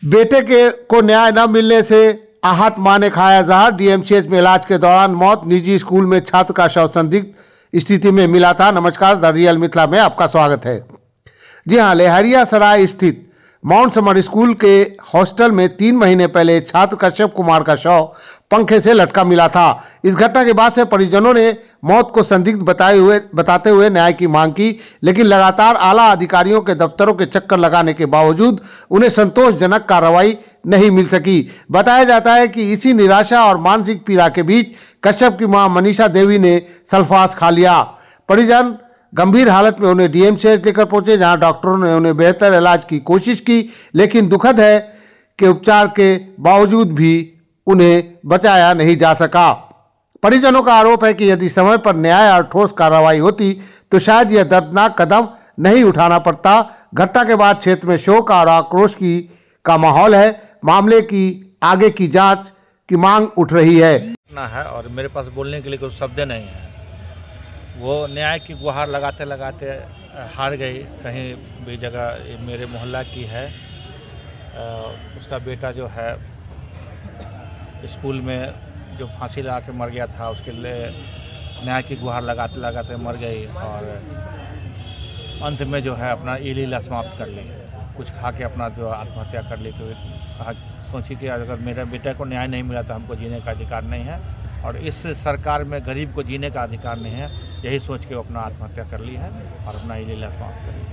बेटे के को न्याय न मिलने से आहत मां ने खाया जहर। डीएमसीएच में इलाज के दौरान मौत। निजी स्कूल में छात्र का शव संदिग्ध स्थिति में मिला था। नमस्कार, द रियल मिथिला में आपका स्वागत है। जी हां, लहरियासराय स्थित माउंट समर स्कूल के हॉस्टल में 3 महीने पहले छात्र कश्यप कुमार का शव पंखे से लटका मिला था। इस घटना के बाद से परिजनों ने मौत को संदिग्ध बताते हुए न्याय की मांग की, लेकिन लगातार आला अधिकारियों के दफ्तरों के चक्कर लगाने के बावजूद उन्हें संतोषजनक कार्रवाई नहीं मिल सकी। बताया जाता है कि इसी निराशा और मानसिक पीड़ा के बीच कश्यप की मां मनीषा देवी ने सल्फास खा लिया। परिजन गंभीर हालत में उन्हें डीएमसीएच लेकर पहुंचे, जहां डॉक्टरों ने उन्हें बेहतर इलाज की कोशिश की, लेकिन दुखद है कि उपचार के बावजूद भी उन्हें बचाया नहीं जा सका। परिजनों का आरोप है कि यदि समय पर न्याय और ठोस कार्रवाई होती तो शायद यह दर्दनाक कदम नहीं उठाना पड़ता। घटना के बाद क्षेत्र में शोक और आक्रोश का माहौल है। मामले की आगे की जांच की मांग उठ रही है। और मेरे पास बोलने के लिए कोई शब्द नहीं है। वो न्याय की गुहार लगाते लगाते हार गई। कहीं भी जगह मेरे मोहल्ला की है, उसका बेटा जो है स्कूल में जो फांसी लगा के मर गया था, उसके लिए न्याय की गुहार लगाते लगाते मर गई और अंत में जो है अपना ई लीला समाप्त कर ली। कुछ खा के अपना जो आत्महत्या कर ली। तो कहा सोची कि अगर मेरे बेटे को न्याय नहीं मिला तो हमको जीने का अधिकार नहीं है, और इस सरकार में गरीब को जीने का अधिकार नहीं है। यही सोच के वो अपना आत्महत्या कर ली है और अपना ई लीला समाप्त कर ली है।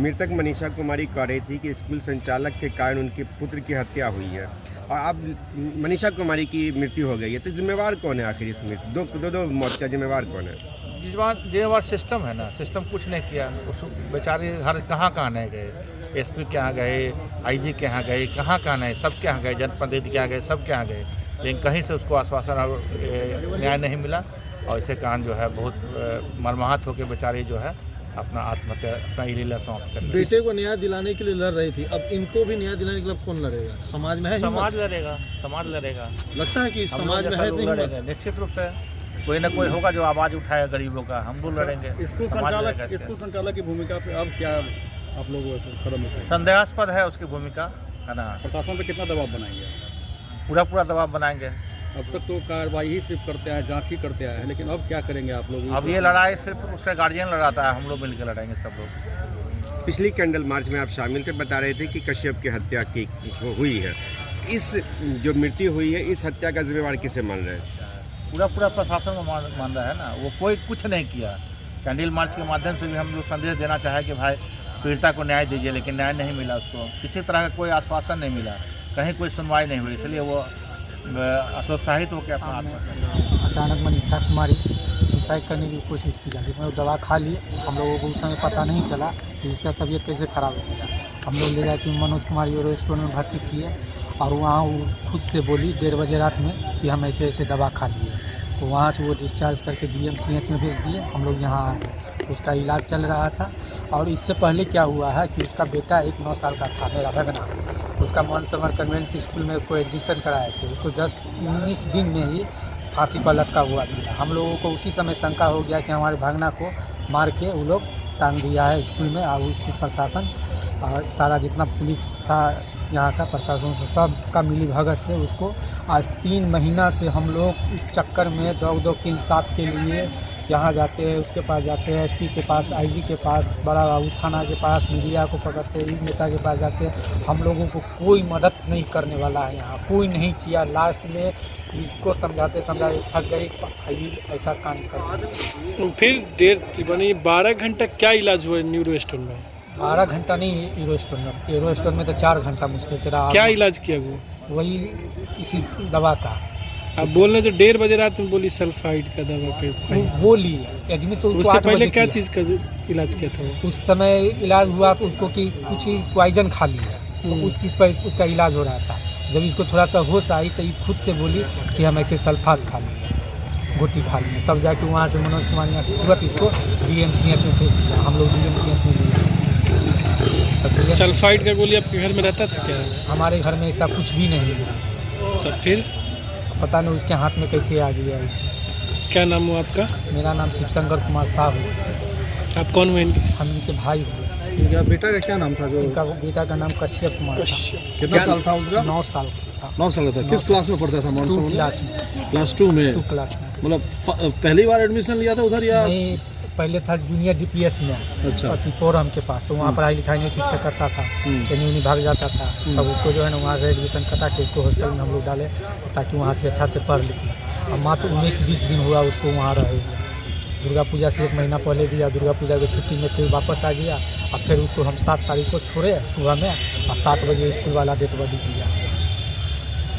मृतक मनीषा कुमारी कह रही थी कि स्कूल संचालक के कारण उनके पुत्र की हत्या हुई है, और अब मनीषा कुमारी की मृत्यु हो गई है, तो जिम्मेवार कौन है आखिर इस मृत्यु? दो मौत का जिम्मेवार कौन है? जिम्मेवार सिस्टम है ना। सिस्टम कुछ नहीं किया। उस बेचारे हर कहाँ नहीं गए, एसपी के यहाँ गए, आईजी के यहाँ गए, कहाँ नहीं, सब के यहाँ गए, जनप्रतिनिधि के यहाँ गए, सब के यहाँ गए, लेकिन कहीं से उसको आश्वासन और न्याय नहीं मिला। और इसे कारण जो है बहुत मर्माहत होकर बेचारी जो है अपना आत्महत्या, अपना ई लीला समाप्त कर। बेटे को न्याय दिलाने के लिए लड़ रही थी, अब इनको भी न्याय दिलाने के लिए कौन लड़ेगा? समाज में है, समाज लड़ेगा। लगता है कि समाज में है लड़ेंगे। निश्चित रूप से कोई ना कोई होगा जो आवाज़ उठाएगा गरीबों का। हम लोग लड़ेंगे। स्कूल संचालक की भूमिका पे अब क्या आप लोग कदम उठाएंगे? संदेहास्पद है उसकी भूमिका, है ना। प्रशासन पे कितना दबाव बनाएंगे? पूरा दबाव बनाएंगे। अब तक तो कार्रवाई ही सिर्फ करते हैं, जांच ही करते आए हैं, लेकिन अब क्या करेंगे आप लोग? अब ये लड़ाई सिर्फ उसका गार्जियन लड़ाता है, हम लोग मिलकर लड़ाएंगे सब लोग। पिछली कैंडल मार्च में आप शामिल थे, बता रहे थे कि कश्यप की हत्या की हुई है। इस जो मृत्यु हुई है, इस हत्या का जिम्मेवार किसे मान रहे हैं? पूरा प्रशासन को मान रहा है ना। वो कोई कुछ नहीं किया। कैंडल मार्च के माध्यम से भी हम लोग संदेश देना चाहे कि भाई पीड़िता को न्याय दीजिए, लेकिन न्याय नहीं मिला। उसको किसी तरह का कोई आश्वासन नहीं मिला, कहीं कोई सुनवाई नहीं हुई, इसलिए वो हतोत्साहित होकर अपना आत्महत्या। अचानक मनीषा कुमारी सुसाइड करने की कोशिश की, जिसमें वो दवा खा लिए। हम लोगों को उस समय पता नहीं चला कि इसका तबीयत कैसे ख़राब हो गया। हम लोग ले जाके मनोज कुमारी और रेस्टोरेंट में भर्ती किए, और वहाँ वो खुद से बोली 1:30 बजे रात में कि हम ऐसे दवा खा लिए। तो वहाँ से वो डिस्चार्ज करके डीएमसीएच में भेज दिए। हम लोग यहाँ आए, उसका इलाज चल रहा था। और इससे पहले क्या हुआ है कि उसका बेटा 9 साल का था, मेरा भगना, उसका माउंट समर कन्वेंट स्कूल में उसको एडमिशन कराए थे। उसको जस्ट 19 दिन में ही फांसी पर लटका हुआ मिला। हम लोगों को उसी समय शंका हो गया कि हमारे भागना को मार के वो लोग टांग दिया है स्कूल में। और उसकी प्रशासन और सारा जितना पुलिस था यहाँ का प्रशासन से सब का मिली भगत से उसको आज 3 महीना से हम लोग इस चक्कर में दो के इंसाफ के लिए यहाँ जाते हैं, उसके पास जाते हैं, एसपी के पास, आईजी के पास, बड़ा बाबू थाना के पास, मीडिया को पकड़ते हैं, नेता के पास जाते हैं। हम लोगों को कोई मदद नहीं करने वाला है, यहाँ कोई नहीं किया। लास्ट में इसको समझाते थक गए, ऐसा काम कर। फिर देर बनी 12 घंटा क्या इलाज हुआ न्यूरो स्टोन में? 12 घंटा नहीं, हीरो स्टोन में तो 4 घंटा मुश्किल से रहा। क्या इलाज किया वो? वही इसी दवा का। आप बोल रहे जो 1:30 बजे रात में बोली सल्फाइड का दवा पे बोली एडमिट। तो उससे पहले क्या चीज़ का इलाज किया था? उस समय इलाज हुआ तो उसको कि कुछ पॉइजन खा लिया, तो उस चीज़ पर उसका इलाज हो रहा था। जब इसको थोड़ा सा होश आई तो ये खुद से बोली कि हम ऐसे सल्फास खा लिए, गोटी खा लिए। तब जाके वहाँ से मनोज कुमार ने तुरंत इसको डीएमसीएच में भेज दिया। हम लोग डीएमसीएच में लिए। सल्फाइड का गोली आपके घर में रहता था क्या? हमारे घर में ऐसा कुछ भी नहीं मिला। तब फिर पता नहीं उसके हाथ में कैसे आ गया। क्या नाम हुआ आपका? मेरा नाम शिवशंकर कुमार साहब है। आप कौन हुए इनके? हम इनके भाई हुए। इनका बेटा का क्या नाम था जो इनका बेटा का नाम कश्यप कुमार था। कितना साल था उसका? 9 साल का था। 9 साल का था। किस क्लास में पढ़ता था? 2 क्लास में। क्लास 2 में। 2 क्लास में। मतलब पहली बार एडमिशन लिया था उधर या? नहीं, पहले था जूनियर DPS में। अच्छा। फोरम के पास, तो वहाँ पढ़ाई लिखाई नहीं ठीक से करता था, कहीं भाग जाता था। तब उसको जो है ना वहाँ से एडमिशन करा के उसको हॉस्टल में हम लोग डाले ताकि वहाँ से अच्छा से पढ़ लिखे। अब मात्र 19-20 दिन हुआ उसको वहाँ रहे हुए। दुर्गा पूजा से 1 महीना पहले दिया, दुर्गा पूजा की छुट्टी में फिर वापस आ गया। और फिर उसको हम 7 तारीख को छोड़े सुबह में, और 7 बजे स्कूल वाला डेट बदी दिया।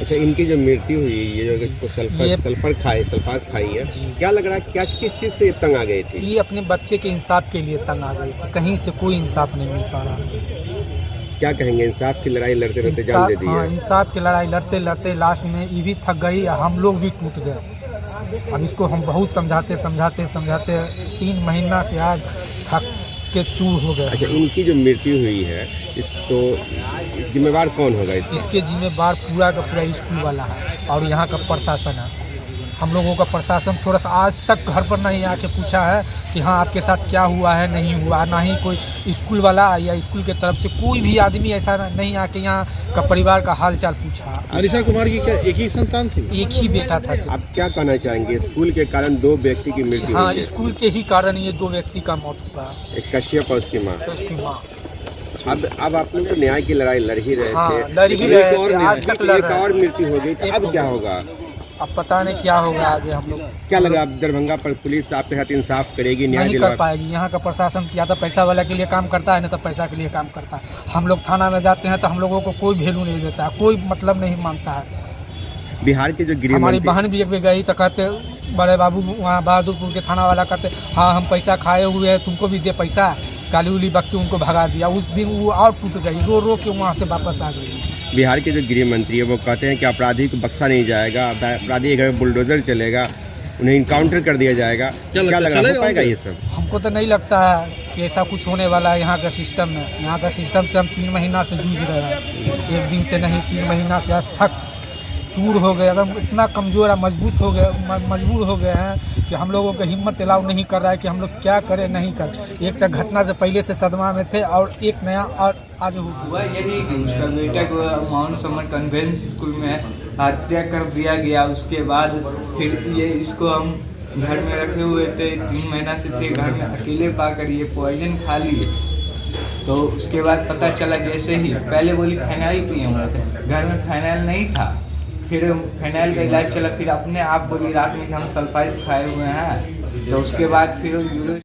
अच्छा, इनकी जो मृत्यु हुई, ये जो सल्फास खाई है, क्या लग रहा है, क्या किस चीज़ से ये तंग आ गए थे? ये अपने बच्चे के इंसाफ के लिए तंग आ गई थी, कहीं से कोई इंसाफ नहीं मिल पा रहा। क्या कहेंगे, इंसाफ की लड़ाई लड़ते लड़ते जान दे दी हाँ, है? इंसाफ की लड़ाई लड़ते लड़ते लास्ट में ये भी थक गई, हम लोग भी टूट गए। अब इसको हम बहुत समझाते 3 महीना से आज थक के चूर हो गए। अच्छा, इनकी जो मृत्यु हुई है, इस तो जिम्मेवार कौन होगा इसके जिम्मेवार पूरा का पूरा स्कूल वाला है और यहाँ का प्रशासन है। हम लोगों का प्रशासन थोड़ा सा आज तक घर पर नहीं आके पूछा है कि हाँ आपके साथ क्या हुआ है, नहीं हुआ। ना ही कोई स्कूल वाला या स्कूल के तरफ से कोई भी आदमी ऐसा नहीं आके यहाँ का परिवार का हाल चाल पूछा। अलीशा कुमार की क्या एक ही संतान थी? एक ही बेटा था सिर्फ। आप क्या कहना चाहेंगे, स्कूल के कारण 2 व्यक्ति की मृत्यु हाँ, हुई है? स्कूल के ही कारण ये 2 व्यक्ति का मौत हुआ। एक कश्यप और उसकी माँ। तो उसकी माँ। अब आप लोग तो न्याय की लड़ाई लड़ ही रहे हाँ, थे, लड़ ही लेकिन रहे एक थे, और आज तक लड़ एक रहे हैं। और मृत्यु हो गई, तो अब क्या होगा? अब पता नहीं क्या होगा आगे। हम लोग क्या लगा, अब दरभंगा पर पुलिस आपके साथ इंसाफ करेगी, न्याय नहीं कर दिलवा? पाएगी। यहाँ का प्रशासन या तो पैसा वाला के लिए काम करता है, नहीं तो पैसा के लिए काम करता है। हम लोग थाना में जाते हैं तो हम लोगों को कोई वैल्यू नहीं देता है, कोई मतलब नहीं मानता है। बिहार के जो गृह हमारी मंत्री, बहन भी एक बार गई तो कहते बड़े बाबू वहाँ बहादुरपुर के थाना वाला कहते हाँ हम पैसा खाए हुए हैं, तुमको भी दे पैसा। गाली उली बक के उनको भगा दिया। उस दिन वो और टूट गई, रो रो के वहाँ से वापस आ गई। बिहार के जो गृह मंत्री है वो कहते हैं कि अपराधी को बख्शा नहीं जाएगा, अपराधी के घर में बुलडोजर चलेगा, उन्हें इनकाउंटर कर दिया जाएगा। क्या लग रहा है, हो पाएगा ये सब? हमको तो नहीं लगता है कि ऐसा कुछ होने वाला है यहाँ का सिस्टम में। यहाँ का सिस्टम से हम 3 महीना से जूझ रहे हैं, एक दिन से नहीं 3 महीना से। आज थक चूर हो गए, एकदम इतना कमज़ोर और मजबूर हो गए हैं कि हम लोगों को हिम्मत अलाउ नहीं कर रहा है कि हम लोग क्या करें नहीं करें। एक तो घटना से पहले से सदमा में थे और एक नया आज हुआ यही कि उसका बेटा को माउंट समर कन्वेंस स्कूल में हत्या कर दिया गया। उसके बाद फिर ये इसको हम घर में रखे हुए थे, 3 महीना से थे घर में, अकेले पाकर ये पॉइजन खा लिए। तो उसके बाद पता चला, जैसे ही पहले बोली फाइनाइल पिए हुए थे, घर में फाइनाइल नहीं था। फिर फाइनाइल का इलाज चला, फिर अपने आप बोली रात में कि हम सल्फाइस खाए हुए हैं। तो उसके बाद फिर